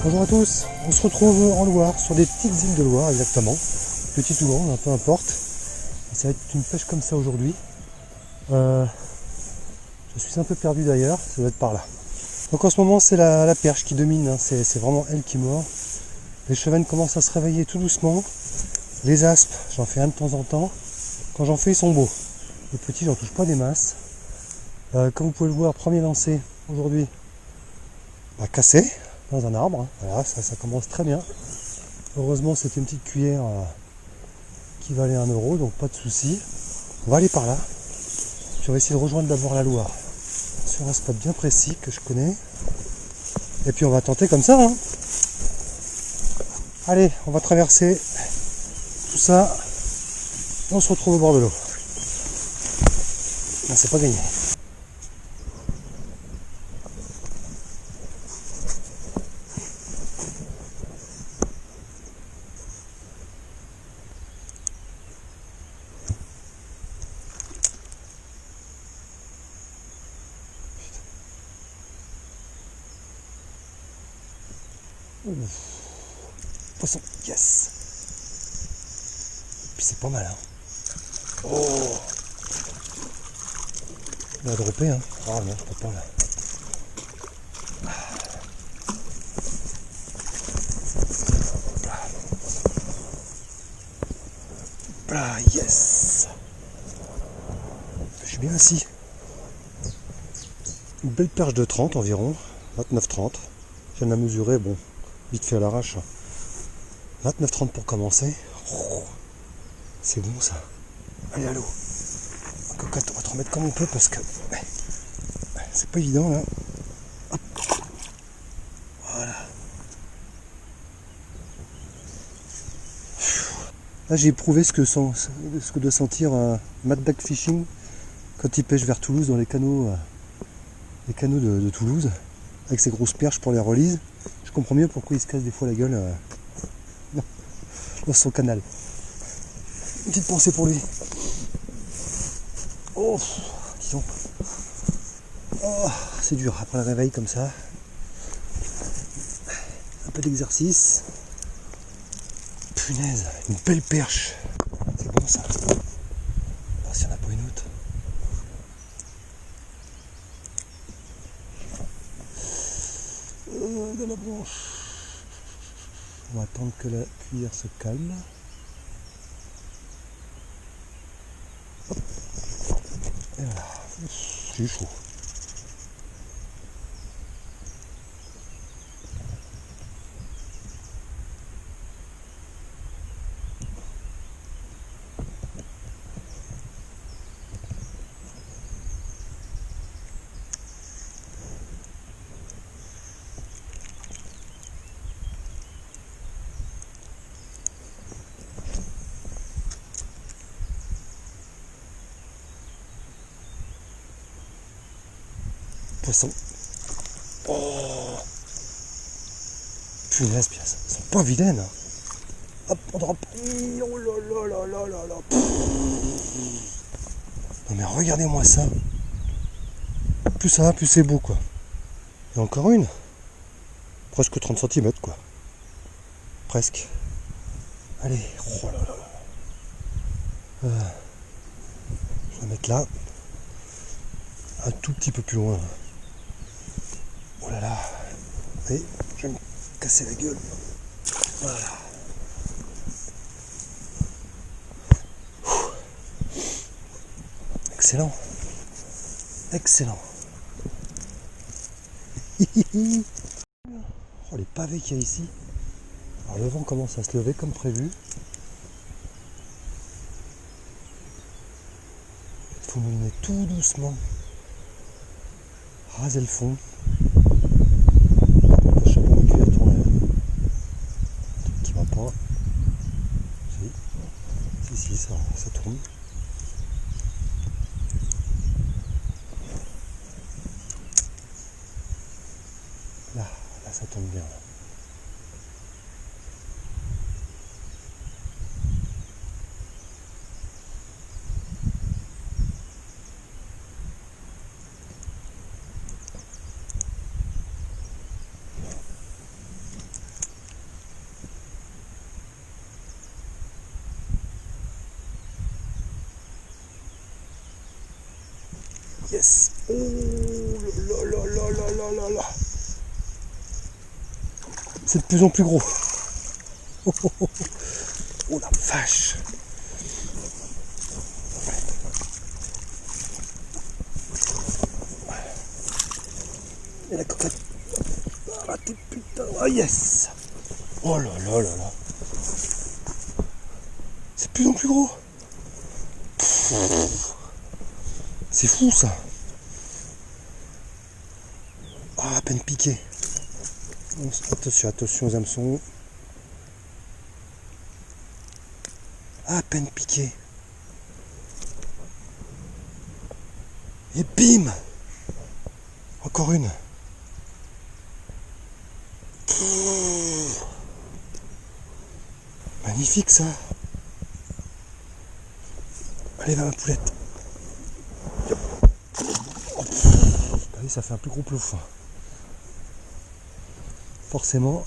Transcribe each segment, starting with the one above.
Bonjour à tous, on se retrouve en Loire, sur des petites îles de Loire exactement, petites ou grandes, peu importe. Ça va être une pêche comme ça aujourd'hui. Je suis un peu perdu d'ailleurs, ça doit être par là. Donc en ce moment c'est la perche qui domine, hein. C'est vraiment elle qui mord. Les chevennes commencent à se réveiller tout doucement. Les aspes, j'en fais un de temps en temps. Quand j'en fais, ils sont beaux. Les petits, j'en touche pas des masses. Comme vous pouvez le voir, premier lancé aujourd'hui, cassé dans un arbre. Hein. Voilà, ça commence très bien. Heureusement, c'était une petite cuillère qui valait 1 euro, donc pas de souci. On va aller par là. Je vais essayer de rejoindre d'abord la Loire sur un spot bien précis que je connais. Et puis on va tenter comme ça. Hein. Allez, on va traverser tout ça. Et on se retrouve au bord de l'eau. Non, c'est pas gagné. Poisson, yes. Puis c'est pas mal, hein. Oh, il a droppé, hein. Oh non, je peux pas là. Ah, yes. Je suis bien assis. Une belle perche de 30 environ, 29-30. Je viens de la mesurer, bon, vite fait à l'arrache. 29-30 pour commencer. Oh, c'est bon ça. Allez, à l'eau. Cocotte, on va te remettre comme on peut parce que c'est pas évident là. Hop. Voilà. Là j'ai éprouvé ce que doit sentir Mad Dog Fishing quand il pêche vers Toulouse dans les canaux de Toulouse avec ses grosses perches pour les releases. Je comprends mieux pourquoi il se casse des fois la gueule dans son canal. Une petite pensée pour lui. Oh, disons. Oh, c'est dur après le réveil comme ça. Un peu d'exercice. Punaise, une belle perche. C'est bon ça. Oh, s'il n'y en a pas une autre. De la branche. On va attendre que la cuillère se calme. Hop. Et voilà. C'est chaud. Poisson. Oh, punaise, pièce. Elles sont pas vilaines. Hein. Hop, on drop. Oh là là là là là là. Non mais regardez-moi ça. Plus ça va, plus c'est beau quoi. Et encore une. Presque 30 cm quoi. Presque. Allez. Oh là là là. Je vais la mettre là. Un tout petit peu plus loin. Oh là là. Et je vais me casser la gueule. Voilà. Excellent. Excellent. Oh les pavés qu'il y a ici. Alors le vent commence à se lever comme prévu. Il faut mouliner tout doucement. Raser le fond. Le chapeau de cuillère tourne. Qui va pas. Si, ça tourne. Là, ça tombe bien. Là. Yes. Oh là là là là là là là. C'est de plus en plus gros. Oh, oh, oh, oh. Oh la vache. Et la cocotte. Ah t'es putain. Ah yes. Oh là là là là. C'est de plus en plus gros. C'est fou ça. Ah, à peine piqué. Attention, attention aux hameçons. Ah, à peine piqué. Et bim. Encore une. Magnifique ça. Allez, va ma poulette. Oh, allez, ça fait un plus gros plouf. Forcément.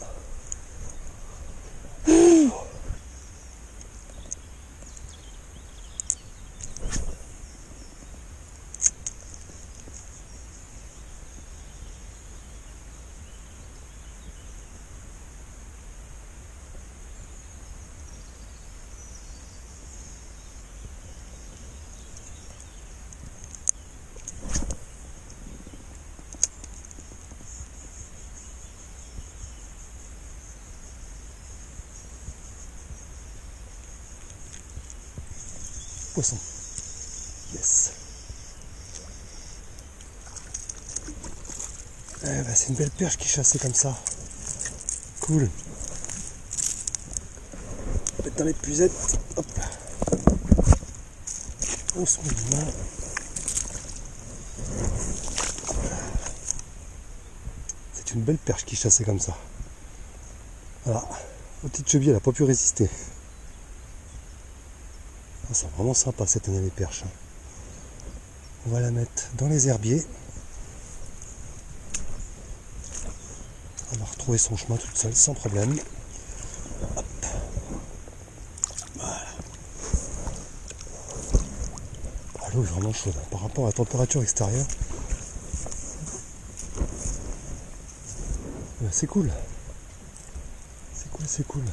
Poisson. Yes. Eh ben, c'est une belle perche qui chassait comme ça. Cool. On va mettre dans les puzettes. Hop. On se met les mains. C'est une belle perche qui chassait comme ça. Voilà. La petite cheville, elle n'a pas pu résister. Ah, c'est vraiment sympa cette année les perches. On va la mettre dans les herbiers. Elle va retrouver son chemin toute seule sans problème. Hop. Voilà. Ah, l'eau est vraiment chaude par rapport à la température extérieure. C'est cool. C'est cool, c'est cool.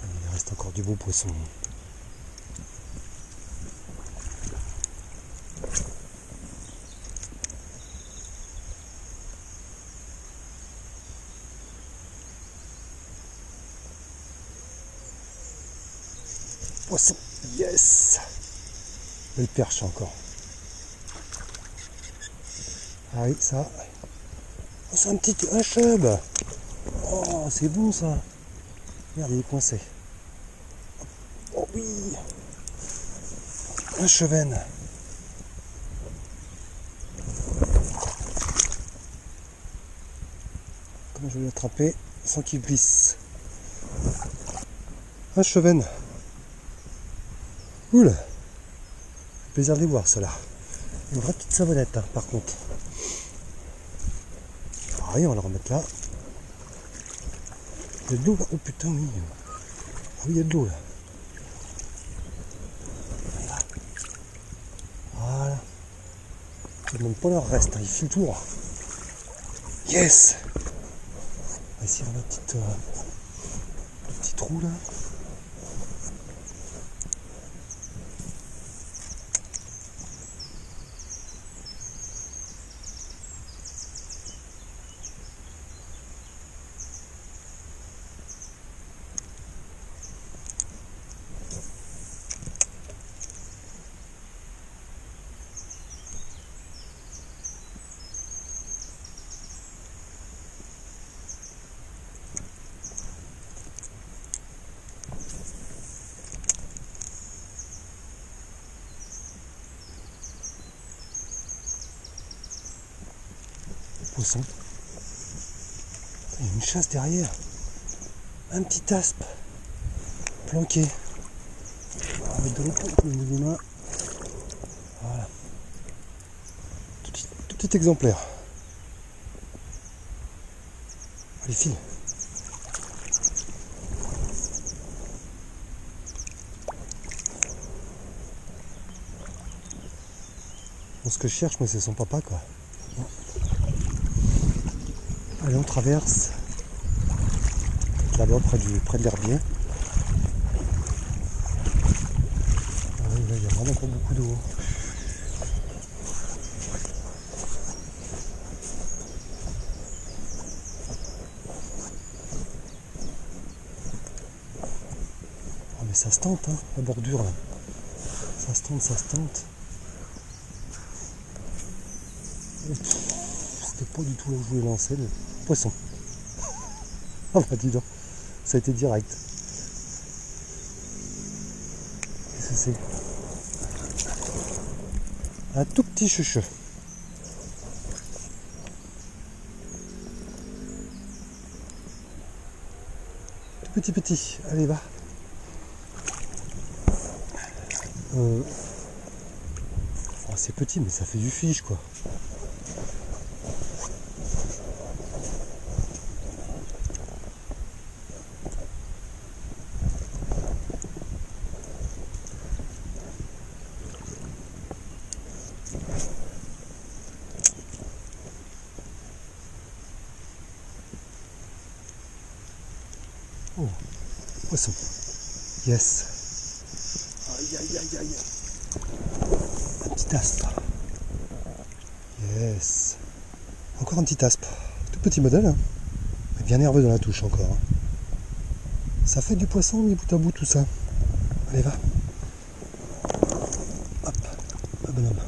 Il reste encore du beau poisson. Poisson, yes. Belle perche encore. Ah oui, ça. Oh, c'est un chub. Oh, c'est bon ça. Merde, il est coincé. Oh oui. Un chevenne. Comment je vais l'attraper sans qu'il glisse? Un chevenne. Cool. Plaisir de les voir, ceux-là. Une vraie petite savonnette, hein, par contre. Pareil, on va le remettre là. Il y a de l'eau là. Oh putain, oui. Ah oui, il y a de l'eau là. Voilà. Ils ne demandent pas leur reste, hein. Ils filent tout droit. Yes. On va essayer dans le petit trou là. Poisson. Il y a une chasse derrière. Un petit aspe planqué. Avec de l'eau pour les mains. Voilà. petit exemplaire. Allez, file. Bon, ce que je cherche, moi, c'est son papa, quoi. Bon. Allez, on traverse. Là-bas, près de l'herbier. Ah, là, il y a vraiment pas beaucoup d'eau. Oh, mais ça se tente, hein, la bordure, là. Ça se tente, ça se tente. C'était pas du tout là où je voulais lancer le poisson. Ah bah dis donc, ça a été direct. Qu'est-ce que c'est? Un tout petit chucheux. Tout petit. Allez, va. Oh, c'est petit, mais ça fait du fiche, quoi. Oh, poisson. Yes. Aïe, aïe, aïe, aïe. Un petit aspe. Yes. Encore un petit aspe. Tout petit modèle, hein. Mais bien nerveux dans la touche encore. Hein. Ça fait du poisson, mis bout à bout, tout ça. Allez, va. Hop. Ah, bonhomme.